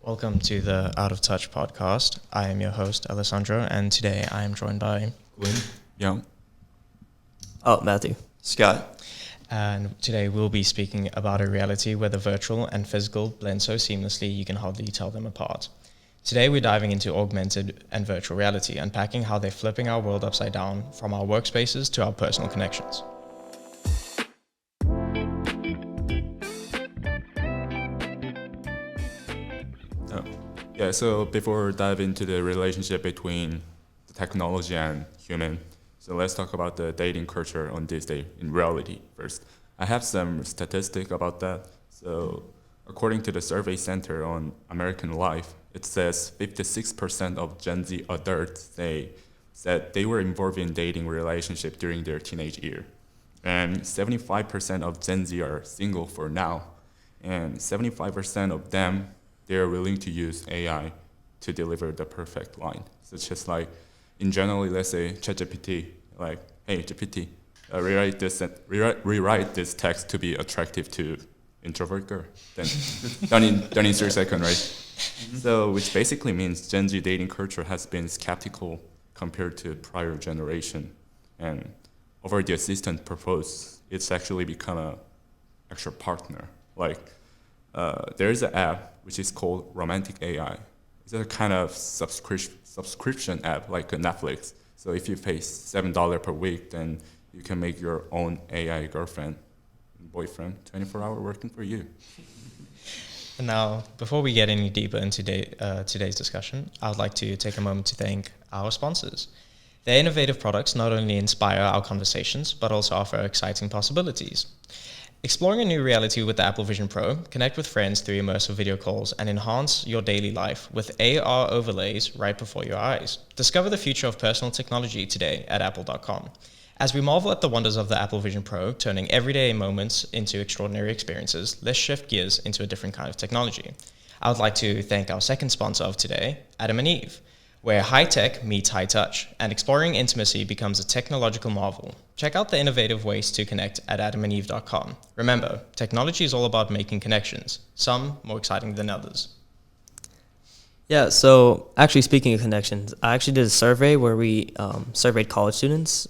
Welcome to the Out of Touch podcast. I am your host, Alessandro, and today I am joined by Gwen. Yeah. Oh, Matthew. Scott. And today we'll be speaking about a reality where the virtual and physical blend so seamlessly you can hardly tell them apart. Today we're diving into augmented and virtual reality, unpacking how they're flipping our world upside down from our workspaces to our personal connections. Yeah, so before we dive into the relationship between the technology and human, so let's talk about the dating culture on this day in reality first. I have some statistic about that. So according to the Survey Center on American Life, it says 56% of Gen Z adults said they were involved in dating relationship during their teenage year. And 75% of Gen Z are single for now. And 75% of them, they're willing to use AI to deliver the perfect line. So it's just like, in general, let's say ChatGPT, like, hey, GPT, rewrite this text to be attractive to introvert girl. Then done in 3 seconds, right? Mm-hmm. So which basically means Gen Z dating culture has been skeptical compared to prior generation. And over the assistant proposed, it's actually become a actual partner. Like, there's an app which is called Romantic AI. It's a kind of subscription app like a Netflix. So if you pay $7 per week, then you can make your own AI girlfriend, boyfriend, 24-hour working for you. And now, before we get any deeper into today's discussion, I would like to take a moment to thank our sponsors. Their innovative products not only inspire our conversations, but also offer exciting possibilities. Exploring a new reality with the Apple Vision Pro, connect with friends through immersive video calls, and enhance your daily life with AR overlays right before your eyes. Discover the future of personal technology today at apple.com. As we marvel at the wonders of the Apple Vision Pro, turning everyday moments into extraordinary experiences, let's shift gears into a different kind of technology. I would like to thank our second sponsor of today, Adam and Eve, where high-tech meets high-touch, and exploring intimacy becomes a technological marvel. Check out the innovative ways to connect at adamandeve.com. Remember, technology is all about making connections, some more exciting than others. Yeah, so actually speaking of connections, I actually did a survey where we surveyed college students,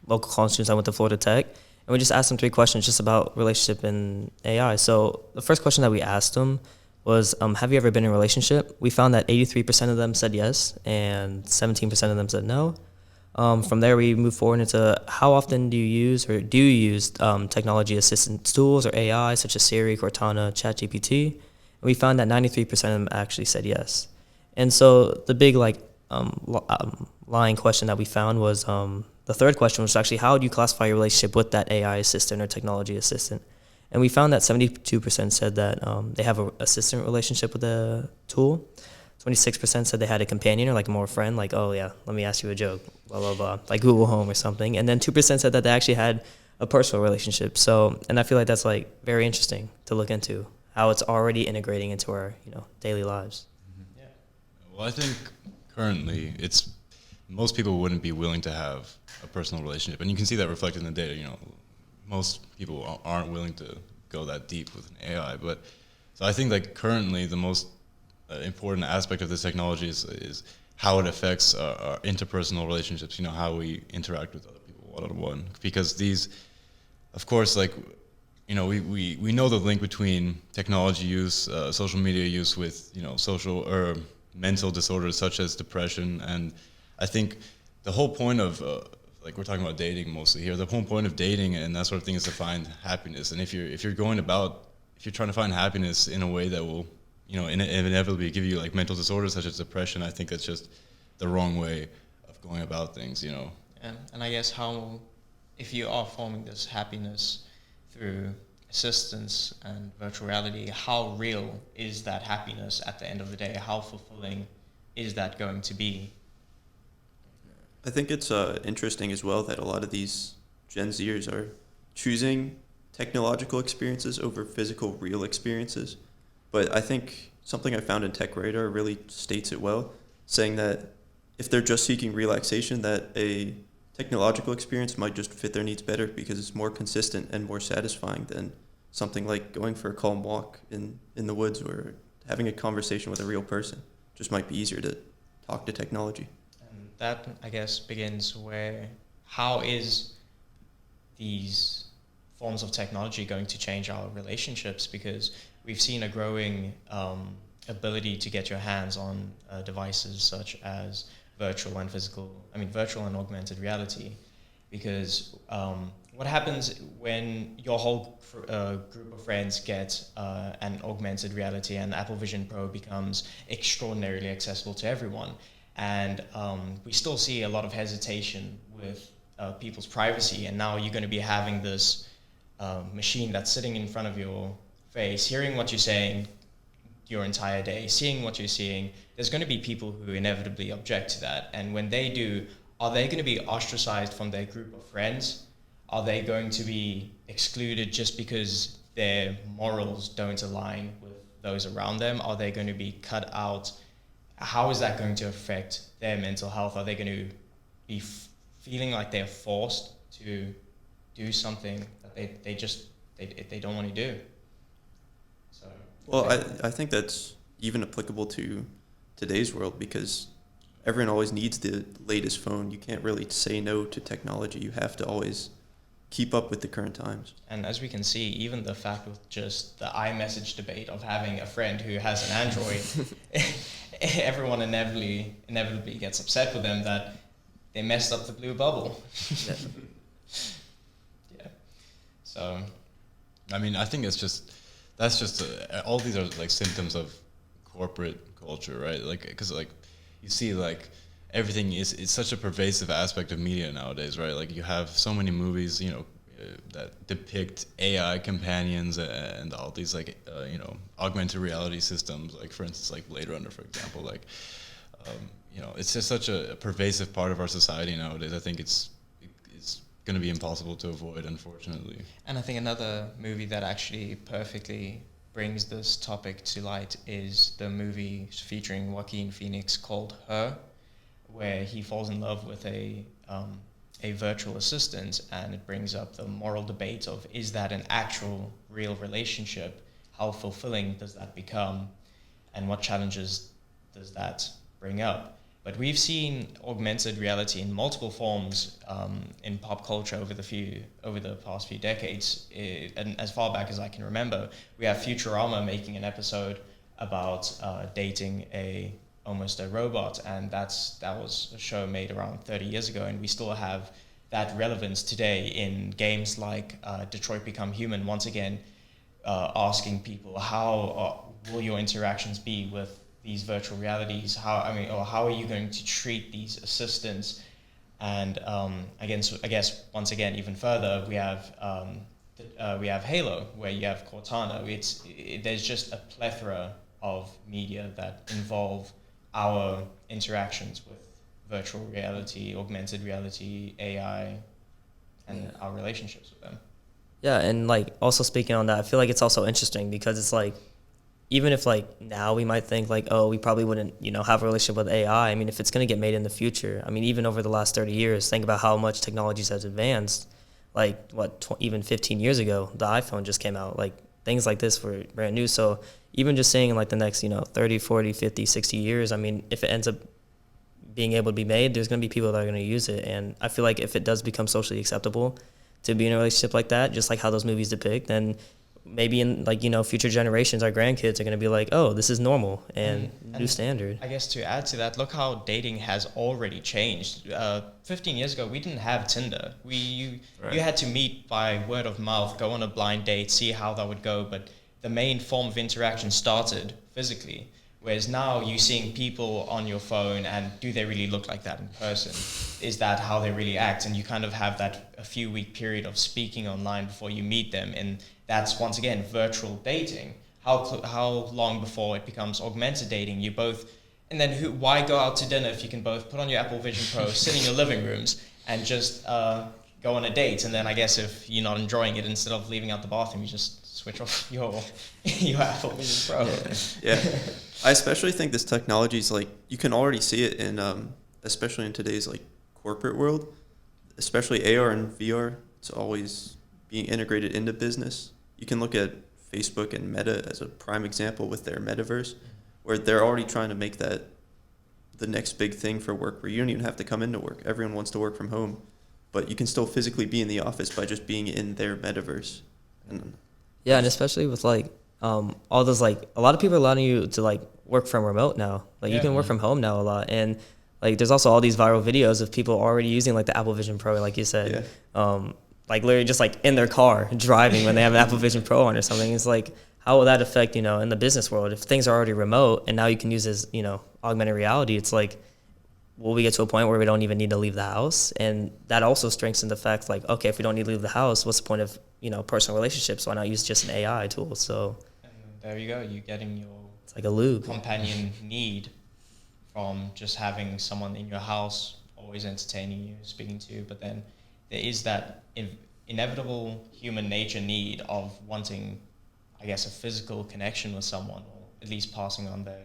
local college students. I went to Florida Tech, and we just asked them 3 questions just about relationship and AI. So the first question that we asked them was, have you ever been in a relationship? We found that 83% of them said yes, and 17% of them said no. From there, we move forward into how often do you use technology assistance tools or AI, such as Siri, Cortana, ChatGPT? And we found that 93% of them actually said yes. And so the big lying question that we found was the third question was actually, how do you classify your relationship with that AI assistant or technology assistant? And we found that 72% said that they have an assistant relationship with the tool. 26% said they had a companion or like more friend, like, oh yeah, let me ask you a joke, blah, blah, blah, like Google Home or something. And then 2% said that they actually had a personal relationship. So, and I feel like that's like very interesting to look into, how it's already integrating into our, daily lives. Mm-hmm. Yeah. Well, I think currently most people wouldn't be willing to have a personal relationship. And you can see that reflected in the data, most people aren't willing to go that deep with an AI. But so I think like currently the most important aspect of this technology is how it affects our interpersonal relationships, how we interact with other people one-on-one. Because these, of course, like, we know the link between technology use, social media use with, social or mental disorders such as depression. And I think the whole point of like we're talking about dating mostly here. The whole point of dating and that sort of thing is to find happiness. And if you're trying to find happiness in a way that will, inevitably give you like mental disorders such as depression, I think that's just the wrong way of going about things, And I guess if you are forming this happiness through assistance and virtual reality, how real is that happiness at the end of the day? How fulfilling is that going to be? I think it's interesting as well that a lot of these Gen Zers are choosing technological experiences over physical, real experiences. But I think something I found in Tech Radar really states it well, saying that if they're just seeking relaxation, that a technological experience might just fit their needs better because it's more consistent and more satisfying than something like going for a calm walk in the woods or having a conversation with a real person. Just might be easier to talk to technology. And that, I guess, begins how is these forms of technology going to change our relationships? Because we've seen a growing ability to get your hands on devices such as virtual and augmented reality. Because what happens when your whole group of friends get an augmented reality, and Apple Vision Pro becomes extraordinarily accessible to everyone? And we still see a lot of hesitation with people's privacy, and now you're going to be having this machine that's sitting in front of your face, hearing what you're saying your entire day, seeing what you're seeing. There's going to be people who inevitably object to that, and when they do, are they going to be ostracized from their group of friends? Are they going to be excluded just because their morals don't align with those around them? Are they going to be cut out? How is that going to affect their mental health? Are they going to be feeling like they're forced to do something that they don't want to do? So, Well, I think that's even applicable to today's world, because everyone always needs the latest phone. You can't really say no to technology. You have to always keep up with the current times. and as we can see, even the fact with just the iMessage debate of having a friend who has an Android, everyone inevitably gets upset with them that they messed up the blue bubble. Yeah. Yeah. So, I mean, I think that's just all these are like symptoms of corporate culture, right? Like, because like you see like everything it's such a pervasive aspect of media nowadays, right? Like you have so many movies, that depict AI companions and all these like augmented reality systems, like for instance like Blade Runner, for example. Like it's just such a pervasive part of our society nowadays. I think it's going to be impossible to avoid, unfortunately. and I think another movie that actually perfectly brings this topic to light is the movie featuring Joaquin Phoenix called Her, where he falls in love with a virtual assistant, and it brings up the moral debate of, is that an actual real relationship? How fulfilling does that become? And what challenges does that bring up? But we've seen augmented reality in multiple forms in pop culture over the past few decades. And as far back as I can remember, we have Futurama making an episode about dating almost a robot, and that was a show made around 30 years ago, and we still have that relevance today in games like Detroit Become Human, once again asking people, how will your interactions be with these virtual realities? How are you going to treat these assistants? And I guess once again, even further, we have Halo, where you have Cortana. There's just a plethora of media that involve our interactions with virtual reality, augmented reality, AI, and our relationships with them. Yeah, and like also speaking on that, I feel like it's also interesting because it's like, even if like now we might think like, oh, we probably wouldn't, have a relationship with AI. I mean, if it's going to get made in the future, I mean, even over the last 30 years, think about how much technologies has advanced. Like even 15 years ago, the iPhone just came out. Like things like this were brand new. So even just saying in like the next, 30, 40, 50, 60 years, I mean, if it ends up being able to be made, there's going to be people that are going to use it. And I feel like if it does become socially acceptable to be in a relationship like that, just like how those movies depict, then maybe in like, future generations, our grandkids are going to be like, oh, this is normal and new standard. I guess to add to that, look how dating has already changed. 15 years ago, we didn't have Tinder. You had to meet by word of mouth, go on a blind date, see how that would go. But the main form of interaction started physically. Whereas now you're seeing people on your phone, and do they really look like that in person? Is that how they really act? And you kind of have that a few week period of speaking online before you meet them. And that's, once again, virtual dating. How long before it becomes augmented dating? And then why go out to dinner if you can both put on your Apple Vision Pro, sit in your living rooms, and just go on a date? And then I guess if you're not enjoying it, instead of leaving out the bathroom, you just switch off your Apple Vision Pro. Yeah. I especially think this technology is like, you can already see it in, especially in today's like corporate world, especially AR and VR. It's always being integrated into business. You can look at Facebook and Meta as a prime example with their metaverse, where they're already trying to make that the next big thing for work, where you don't even have to come into work. Everyone wants to work from home, but you can still physically be in the office by just being in their metaverse. And Yeah, and especially with like all those, like, a lot of people are allowing you to like work from remote now. Like you Yeah. can work from home now a lot, and like there's also all these viral videos of people already using like the Apple Vision Pro, like you said, like literally just like in their car driving when they have an Apple Vision Pro on or something. It's like, how will that affect, you know, in the business world if things are already remote and now you can use as, you know, augmented reality? It's like, will we get to a point where we don't even need to leave the house? And that also strengthens the fact, like, okay, if we don't need to leave the house, what's the point of, you know, personal relationships? Why not use just an AI tool? So And there you go. You're getting your it's like a loop. companion need from just having someone in your house always entertaining you, speaking to you. But then there is that inevitable human nature need of wanting, I guess, a physical connection with someone, or at least passing on their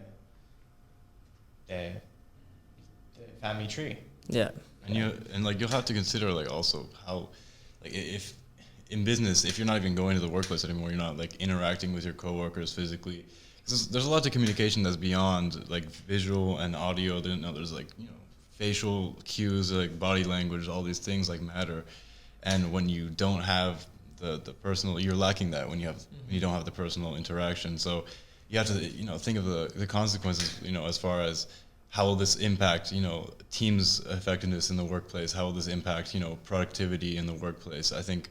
family tree. Yeah. And like you'll have to consider like also how, like, if in business, if you're not even going to the workplace anymore, you're not like interacting with your coworkers physically. 'Cause there's a lot of communication that's beyond like visual and audio. There's like, you know, facial cues, like body language, all these things like matter. And when you don't have the personal, you're lacking that when you don't have the personal interaction. So you have to, you know, think of the consequences, you know, as far as how will this impact, you know, teams' effectiveness in the workplace? How will this impact, you know, productivity in the workplace? I think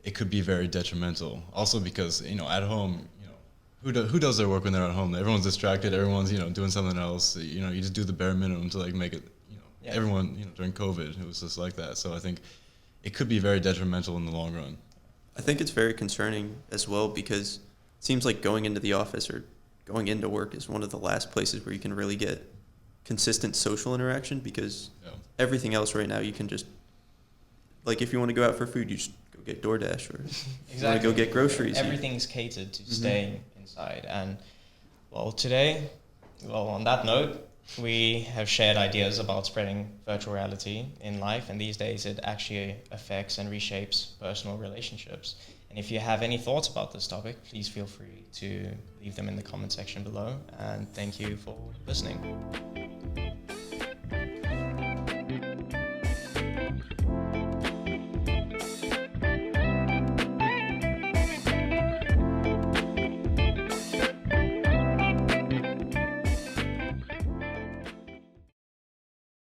it could be very detrimental. Also because, you know, at home, you know, who does their work when they're at home? Everyone's distracted. Everyone's, you know, doing something else. You know, you just do the bare minimum to like make it, you know, Yeah. everyone, you know, during COVID, it was just like that. So I think it could be very detrimental in the long run. I think it's very concerning as well, because it seems like going into the office or going into work is one of the last places where you can really get consistent social interaction, because Yeah. everything else right now you can just, like, if you want to go out for food, you just go get DoorDash, or you want to go get groceries. Everything's catered to staying inside. And well, on that note, we have shared ideas about spreading virtual reality in life, and these days it actually affects and reshapes personal relationships. And if you have any thoughts about this topic, please feel free to leave them in the comment section below. And thank you for listening.